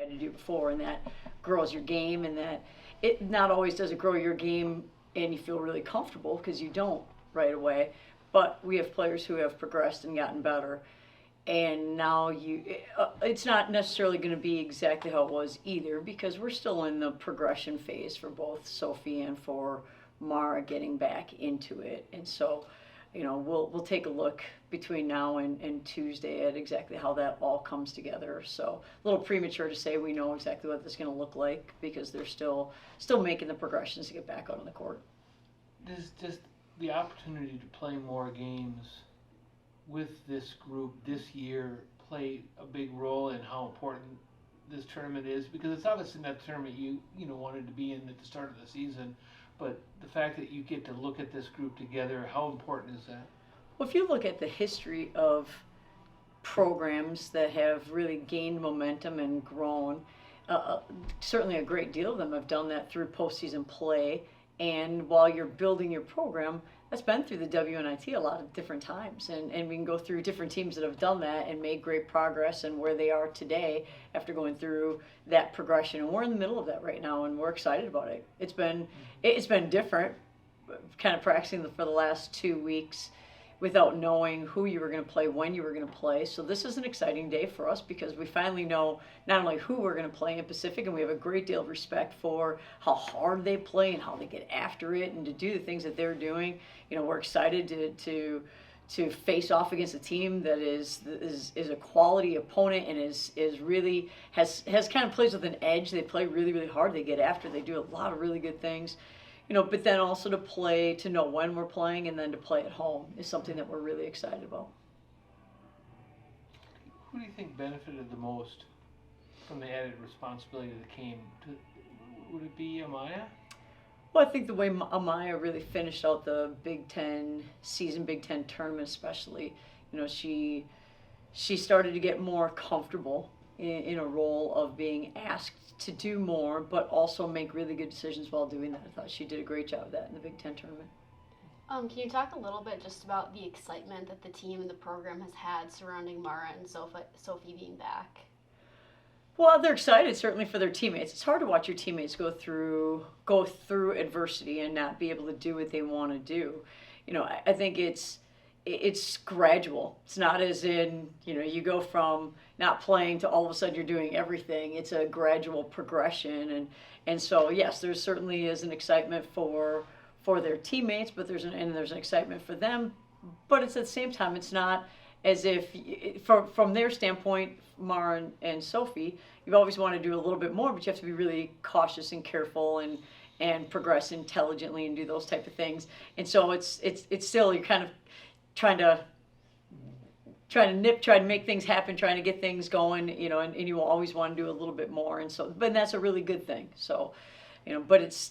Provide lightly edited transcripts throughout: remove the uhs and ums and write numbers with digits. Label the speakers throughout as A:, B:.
A: had to do before, and that grows your game, and that it not always does it grow your game and you feel really comfortable because you don't right away, but we have players who have progressed and gotten better, and now it's not necessarily going to be exactly how it was either because we're still in the progression phase for both Sophie and for Mara getting back into it. And so we'll take a look between now and Tuesday at exactly how that all comes together. So a little premature to say we know exactly what this is going to look like because they're still making the progressions to get back out on the court.
B: Does just the opportunity to play more games with this group this year play a big role in how important this tournament is? Because it's obviously not the tournament you wanted to be in at the start of the season, but the fact that you get to look at this group together, how important is that?
A: Well, if you look at the history of programs that have really gained momentum and grown, certainly a great deal of them have done that through postseason play. And while you're building your program, that's been through the WNIT a lot of different times. And we can go through different teams that have done that and made great progress and where they are today after going through that progression. And we're in the middle of that right now, and we're excited about it. It's been different, kind of practicing for the last 2 weeks without knowing who you were going to play, when you were going to play. So this is an exciting day for us because we finally know not only who we're going to play in Pacific, and we have a great deal of respect for how hard they play and how they get after it and to do the things that they're doing. We're excited to face off against a team that is a quality opponent and is really has kind of plays with an edge. They play really, really hard. They get after. They do a lot of really good things. But then also to know when we're playing and then to play at home is something that we're really excited about.
B: Who do you think benefited the most from the added responsibility that came to, would it be Amaya?
A: Well, I think the way Amaya really finished out the Big Ten season, Big Ten tournament especially, she started to get more comfortable in a role of being asked to do more, but also make really good decisions while doing that. I thought she did a great job of that in the Big Ten tournament.
C: Can you talk a little bit just about the excitement that the team and the program has had surrounding Mara and Sophie being back?
A: Well, they're excited certainly for their teammates. It's hard to watch your teammates go through adversity and not be able to do what they want to do. I think it's gradual. It's not as in, you go from not playing to all of a sudden you're doing everything. It's a gradual progression. And so, yes, there certainly is an excitement for their teammates, but there's an excitement for them. But it's at the same time, it's not as if, from their standpoint, Mara and Sophie, you've always wanted to do a little bit more, but you have to be really cautious and careful and progress intelligently and do those type of things. And so it's still, you're kind of trying to make things happen, trying to get things going, and you will always want to do a little bit more. And so, but that's a really good thing. So, but it's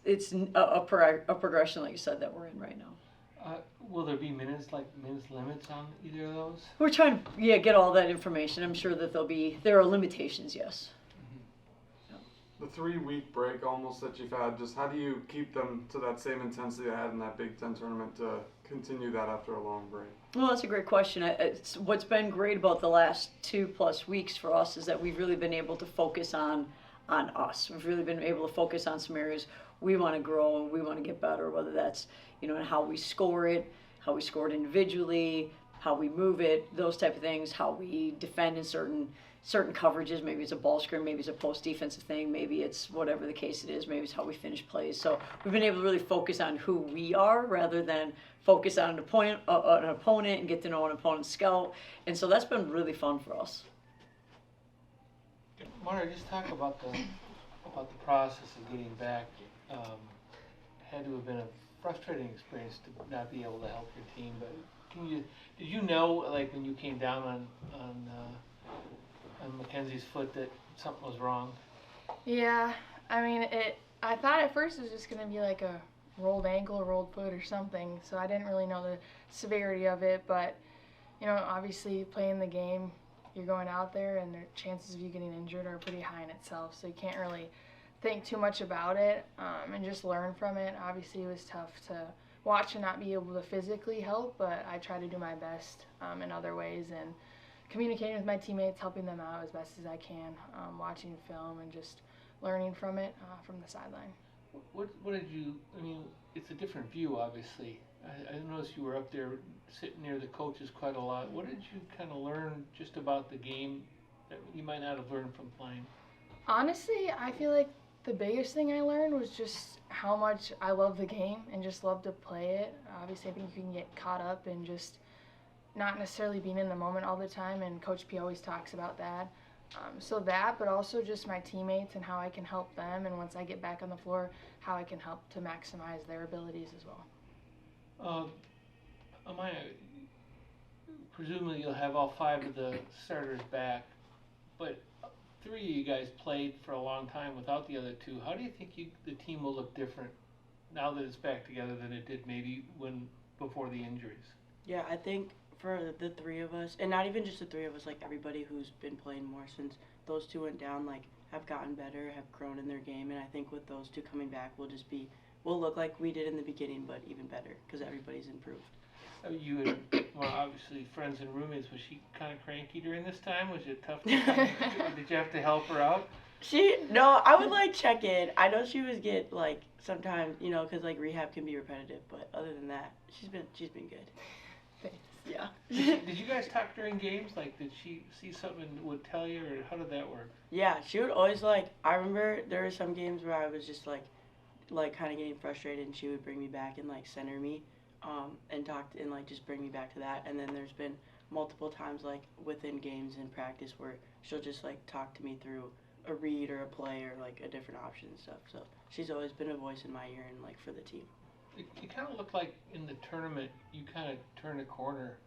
A: a progression, like you said, that we're in right now.
B: Will there be minutes limits on either of those?
A: We're trying to get all that information. I'm sure that there are limitations, yes.
D: The 3-week break almost that you've had, just how do you keep them to that same intensity they had in that Big Ten tournament to continue that after a long break?
A: Well, that's a great question. What's been great about the last 2+ weeks for us is that we've really been able to focus on us. We've really been able to focus on some areas we want to grow and we want to get better, whether that's, in how we score it, how we score it individually, how we move it, those type of things, how we defend in certain coverages. Maybe it's a ball screen, maybe it's a post defensive thing, maybe it's whatever the case it is, maybe it's how we finish plays. So we've been able to really focus on who we are rather than focus on an opponent and get to know an opponent's scout. And so that's been really fun for us.
B: Mara, just talk about the process of getting back. Had to have been a frustrating experience to not be able to help your team, but did you know, like when you came down on Mackenzie's foot, that something was wrong?
E: Yeah, I mean, I thought at first it was just going to be like a rolled ankle, rolled foot or something, so I didn't really know the severity of it, but, obviously playing the game, you're going out there and the chances of you getting injured are pretty high in itself, so you can't really think too much about it and just learn from it. Obviously, it was tough to watch and not be able to physically help, but I try to do my best in other ways and communicating with my teammates, helping them out as best as I can, watching film and just learning from it from the sideline.
B: What did you, I mean, it's a different view, obviously. I noticed you were up there sitting near the coaches quite a lot. What did you kind of learn just about the game that you might not have learned from playing?
E: Honestly, I feel like the biggest thing I learned was just how much I love the game and just love to play it. Obviously, I think you can get caught up in just not necessarily being in the moment all the time, and Coach P always talks about that. So that, but also just my teammates and how I can help them, and once I get back on the floor, how I can help to maximize their abilities as well.
B: Amaya, presumably you'll have all 5 of the starters back, but 3 of you guys played for a long time without the other 2. How do you think the team will look different now that it's back together than it did maybe before the injuries?
F: Yeah, I think for the 3 of us, and not even just the 3 of us, like everybody who's been playing more since those 2 went down, like have gotten better, have grown in their game, and I think with those 2 coming back, we'll look like we did in the beginning, but even better because everybody's improved.
B: You and, well, obviously friends and roommates, was she kind of cranky during this time? Was it tough? Did you have to help her out?
F: No, I would like check in. I know she was get like sometimes, you know, because like rehab can be repetitive, but other than that, she's been good.
E: Thanks.
F: Yeah.
B: Did you guys talk during games? Like, did she see something and would tell you, or how did that work?
F: Yeah, she would always like. I remember there were some games where I was just like kind of getting frustrated, and she would bring me back and like center me, and talk and like just bring me back to that. And then there's been multiple times like within games and practice where she'll just like talk to me through a read or a play or like a different option and stuff. So she's always been a voice in my ear and like for the team.
B: It kind of looked like in the tournament you kind of turned a corner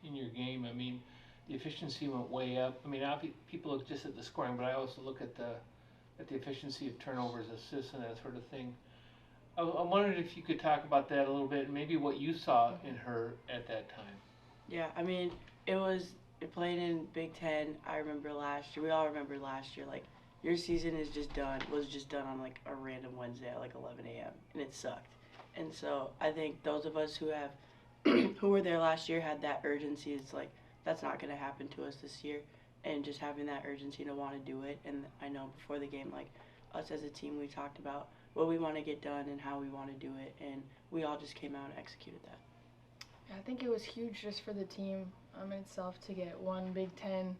B: in your game. I mean, the efficiency went way up. I mean, people look just at the scoring, but I also look at the efficiency of turnovers, assists, and that sort of thing. I wondered if you could talk about that a little bit, and maybe what you saw in her at that time.
F: Yeah, I mean, it played in Big Ten. I remember last year. We all remember last year. Like, your season was just done on like a random Wednesday at like 11 a.m. and it sucked. And so I think those of us who have who were there last year had that urgency. It's like that's not going to happen to us this year, and just having that urgency to want to do it. And I know before the game, like us as a team, we talked about what we want to get done and how we want to do it, and we all just came out and executed that.
E: Yeah, I think it was huge just for the team in itself to get one Big Ten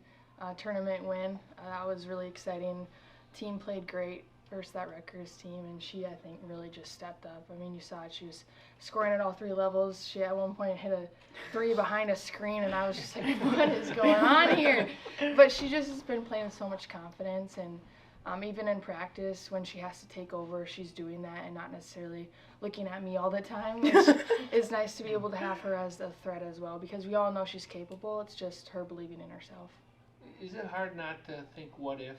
E: tournament win. That was really exciting. Team played great versus that Rutgers team, and she, I think, really just stepped up. I mean, you saw it. She was scoring at all 3 levels. She, at one point, hit a 3 behind a screen, and I was just like, what is going on here? But she just has been playing with so much confidence, and even in practice, when she has to take over, she's doing that and not necessarily looking at me all the time, which is nice to be able to have her as a threat as well, because we all know she's capable. It's just her believing in herself.
B: Is it hard not to think, what if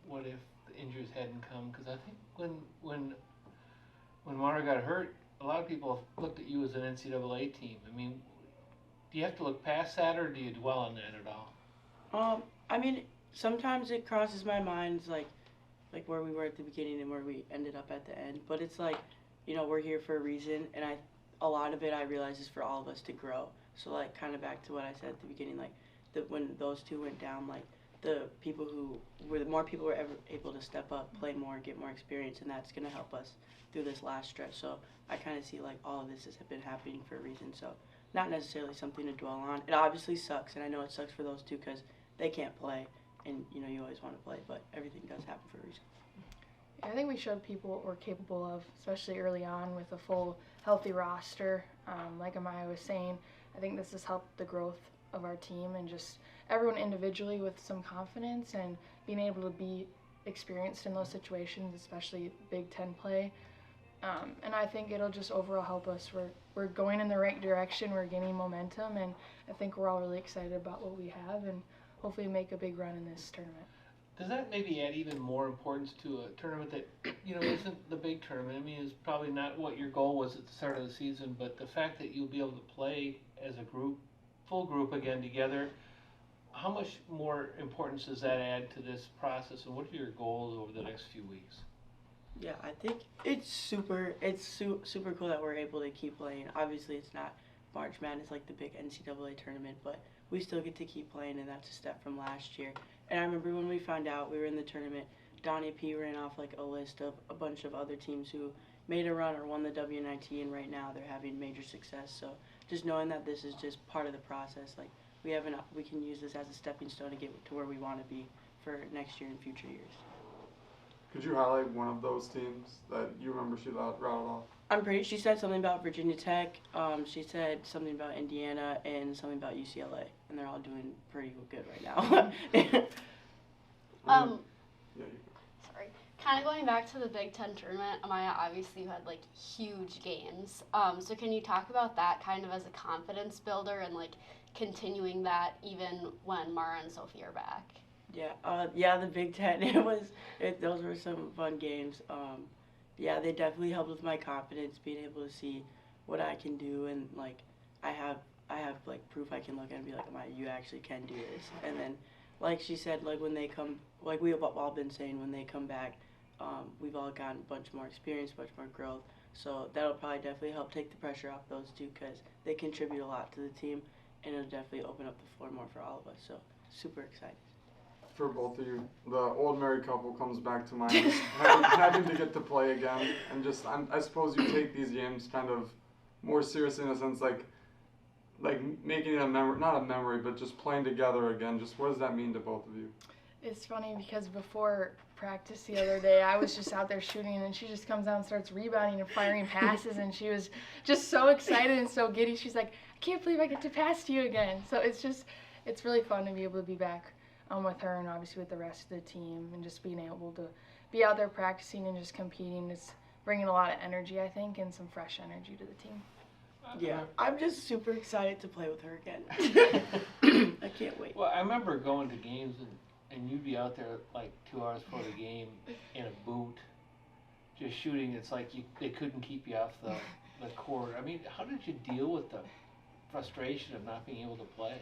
B: the injuries hadn't come? Because I think when Mara got hurt, a lot of people looked at you as an NCAA team. I mean, do you have to look past that, or do you dwell on that at all?
F: I mean, sometimes it crosses my mind, like where we were at the beginning and where we ended up at the end. But it's like, you know, we're here for a reason, and a lot of it I realize is for all of us to grow. So like, kind of back to what I said at the beginning, like when those 2 went down, like the more people were ever able to step up, play more, get more experience, and that's gonna help us through this last stretch. So I kind of see like all of this has been happening for a reason. So not necessarily something to dwell on. It obviously sucks, and I know it sucks for those 2 because they can't play, and you know you always want to play, but everything does happen for a reason.
E: I think we showed people what we're capable of, especially early on with a full, healthy roster. Like Amaya was saying, I think this has helped the growth of our team and just everyone individually with some confidence and being able to be experienced in those situations, especially Big Ten play. And I think it'll just overall help us. We're going in the right direction. We're gaining momentum, and I think we're all really excited about what we have and hopefully make a big run in this tournament.
B: Does that maybe add even more importance to a tournament that, you know, isn't the big tournament? I mean, it's probably not what your goal was at the start of the season, but the fact that you'll be able to play as a group, full group again together, how much more importance does that add to this process, and what are your goals over the next few weeks?
F: Yeah, I think it's super cool that we're able to keep playing. Obviously, it's not March Madness like the big NCAA tournament, but we still get to keep playing, and that's a step from last year. And I remember when we found out we were in the tournament, Donnie P ran off like a list of a bunch of other teams who made a run or won the WNIT, and right now they're having major success. So just knowing that this is just part of the process, like we can use this as a stepping stone to get to where we want to be for next year and future years.
D: Could you highlight one of those teams that you remember she rattled off?
F: She said something about Virginia Tech, she said something about Indiana, and something about UCLA, and they're all doing pretty good right now.
D: Yeah,
C: Sorry. Kind of going back to the Big Ten tournament, Amaya, obviously you had like huge games. So can you talk about that kind of as a confidence builder and like continuing that even when Mara and Sophie are back?
F: Yeah, the Big Ten. Those were some fun games. Yeah, they definitely helped with my confidence, being able to see what I can do, and like I have like proof I can look at and be like, Amaya, you actually can do this. And then, like she said, like when they come, like we've all been saying, when they come back, we've all gotten a bunch more experience, much more growth. So that'll probably definitely help take the pressure off those two, because they contribute a lot to the team, and it'll definitely open up the floor more for all of us. So super excited.
D: for both of you. The old married couple comes back to mind, just having to get to play again, and just I suppose you take these games kind of more seriously in a sense, like making it a memory, not a memory, but just playing together again. Just what does that mean to both of you?
E: It's funny because before practice the other day, I was just out there shooting, and she just comes out and starts rebounding and firing passes, and she was just so excited and so giddy. She's like, I can't believe I get to pass to you again. So it's really fun to be able to be back with her, and obviously with the rest of the team, and just being able to be out there practicing and just competing. It's bringing a lot of energy, I think, and some fresh energy to the team.
F: Yeah, I'm just super excited to play with her again. I can't wait.
B: Well, I remember going to games and you'd be out there like 2 hours before the game in a boot, just shooting. It's like they couldn't keep you off the court. I mean, how did you deal with the frustration of not being able to play?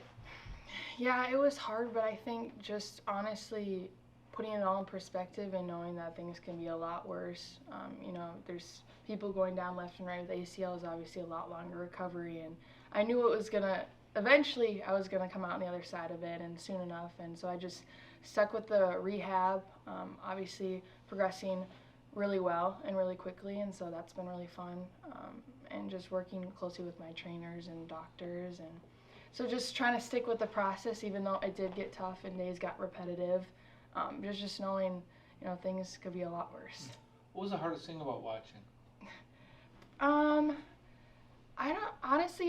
E: Yeah, it was hard, but I think just honestly putting it all in perspective and knowing that things can be a lot worse. There's people going down left and right with ACL is obviously a lot longer recovery, and I knew eventually I was gonna come out on the other side of it, and soon enough, and so I just stuck with the rehab, obviously progressing really well and really quickly, and so that's been really fun, and just working closely with my trainers and doctors, and so just trying to stick with the process even though it did get tough and days got repetitive, just knowing things could be a lot worse.
B: What was the hardest thing about watching?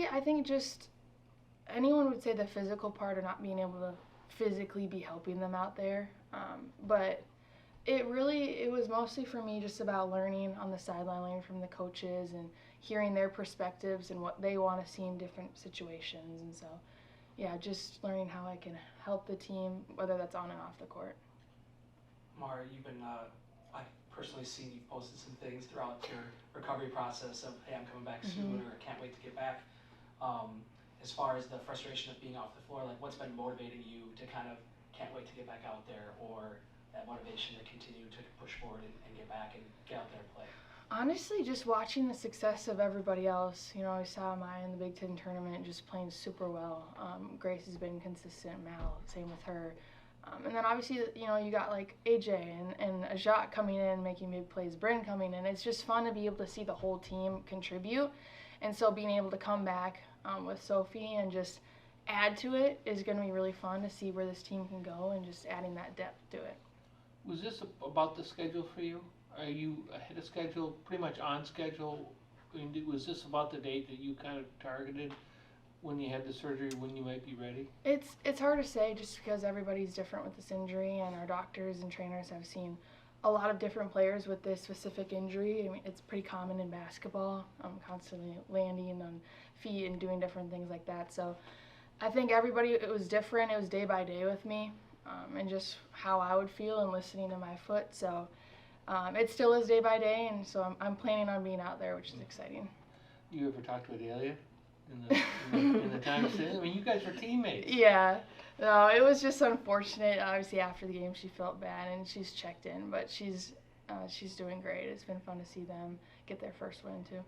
E: I think just anyone would say the physical part of not being able to physically be helping them out there. But it was mostly for me just about learning on the sideline, learning from the coaches and hearing their perspectives and what they want to see in different situations. And so, yeah, just learning how I can help the team, whether that's on and off the court.
G: Mara, you've been, I've personally seen you posted some things throughout your recovery process of, hey, I'm coming back soon, or can't wait to get back. As far as the frustration of being off the floor, like what's been motivating you to kind of can't wait to get back out there, or that motivation to continue to push forward and get back and get out there and play?
E: Honestly, just watching the success of everybody else. I saw Amaya in the Big Ten tournament just playing super well. Grace has been consistent, Mal, same with her. And then obviously, you got like AJ and Ajat coming in, making big plays, Bryn coming in. It's just fun to be able to see the whole team contribute. And so being able to come back with Sophie and just add to it is going to be really fun to see where this team can go and just adding that depth to it.
B: Was this about the schedule for you? Are you ahead of schedule, pretty much on schedule? I mean, was this about the date that you kind of targeted when you had the surgery, when you might be ready?
E: It's hard to say just because everybody's different with this injury, and our doctors and trainers have seen a lot of different players with this specific injury. I mean, it's pretty common in basketball, constantly landing on feet and doing different things like that. So I think it was different. It was day by day with me, and just how I would feel and listening to my foot. So it still is day by day, and so I'm planning on being out there, which is exciting.
B: You ever talked to Adelia in the time since? I mean, you guys were teammates.
E: Yeah. No, it was just unfortunate. Obviously, after the game, she felt bad, and she's checked in, but she's doing great. It's been fun to see them get their first win too.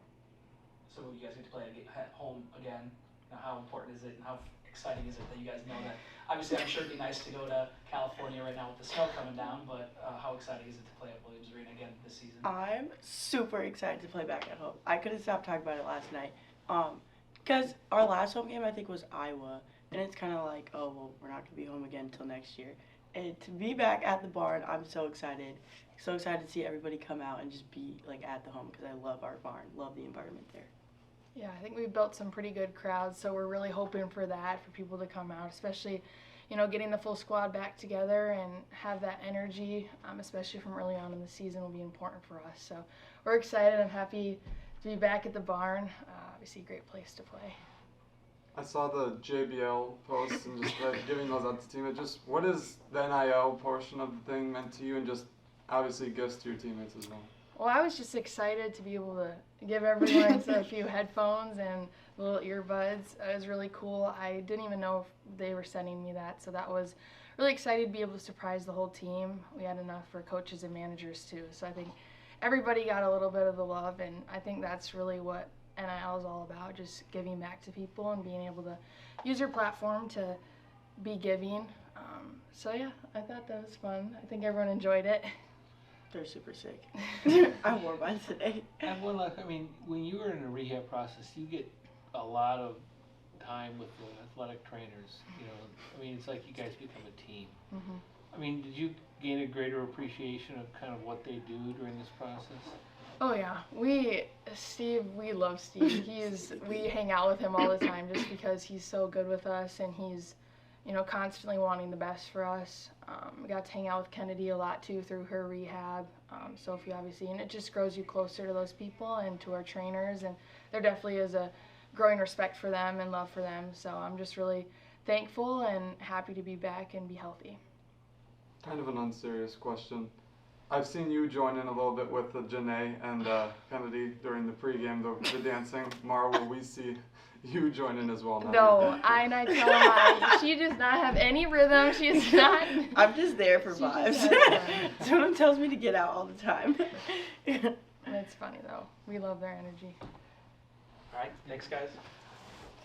G: So you guys get to play at home again. Now, how important is it, and how exciting is it that you guys know that? Obviously, I'm sure it'd be nice to go to California right now with the snow coming down, but how exciting is it to play at Williams Arena again this season?
F: I'm super excited to play back at home. I couldn't stop talking about it last night. Because our last home game I think was Iowa, and it's kind of like, oh well, we're not gonna be home again until next year. And to be back at the barn, I'm so excited. So excited to see everybody come out and just be like at the home because I love our barn, love the environment there.
E: Yeah, I think we built some pretty good crowds, so we're really hoping for that, for people to come out, especially, getting the full squad back together and have that energy, especially from early on in the season, will be important for us. So we're excited. I'm happy to be back at the barn. Obviously, a great place to play.
D: I saw the JBL posts and just giving those out to the team. What is the NIL portion of the thing meant to you, and just obviously gifts to your teammates as well?
E: Well, I was just excited to be able to give everyone a few headphones and little earbuds. It was really cool. I didn't even know if they were sending me that, so that was really excited to be able to surprise the whole team. We had enough for coaches and managers too, so I think everybody got a little bit of the love, and I think that's really what NIL is all about, just giving back to people and being able to use your platform to be giving. So yeah, I thought that was fun. I think everyone enjoyed it.
F: They're super sick. I wore mine today.
B: And when you were in the rehab process, you get a lot of time with the athletic trainers. It's like you guys become a team.
E: Mm-hmm.
B: Did you gain a greater appreciation of kind of what they do during this process?
E: Oh yeah, we love Steve. We hang out with him all the time just because he's so good with us, and he's, constantly wanting the best for us. We got to hang out with Kennedy a lot too through her rehab, Sophie obviously, and it just grows you closer to those people and to our trainers, and there definitely is a growing respect for them and love for them. So I'm just really thankful and happy to be back and be healthy.
D: Kind of an unserious question. I've seen you join in a little bit with Janae and Kennedy during the pregame, the dancing. Mara, will we see you join in as well now?
E: No, I tell Amaya, she does not have any rhythm. She's not.
F: I'm just there for
E: She
F: vibes.
E: just has fun.
F: Someone tells me to get out all the time.
E: It's funny though. We love their energy.
G: All right, thanks guys.